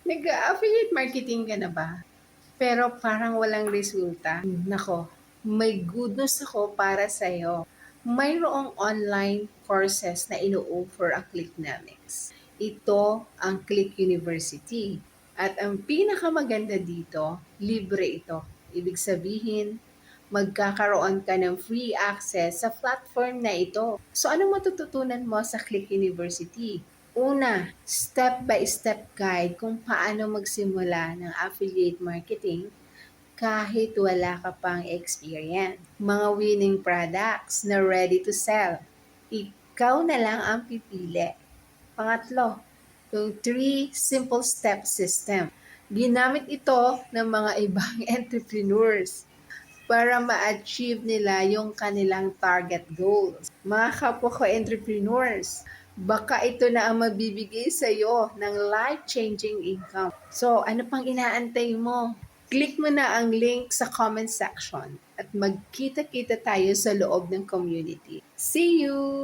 Nag-affiliate marketing ka na ba? Pero parang walang resulta. Nako, may good news ako para sa'yo. Mayroong online courses na ino-offer ang Clicknomics. Ito ang Click University. At ang pinakamaganda dito, libre ito. Ibig sabihin, magkakaroon ka ng free access sa platform na ito. So anong matututunan mo sa Click University? Una, step-by-step guide kung paano magsimula ng affiliate marketing kahit wala ka pang experience. Mga winning products na ready to sell. Ikaw na lang ang pipili. Pangatlo, yung 3 simple step system. Ginamit ito ng mga ibang entrepreneurs para ma-achieve nila yung kanilang target goals. Mga kapwa ko entrepreneurs, baka ito na ang mabibigay sa iyo ng life-changing income. So, ano pang inaantay mo? Click mo na ang link sa comment section at magkita-kita tayo sa loob ng community. See you!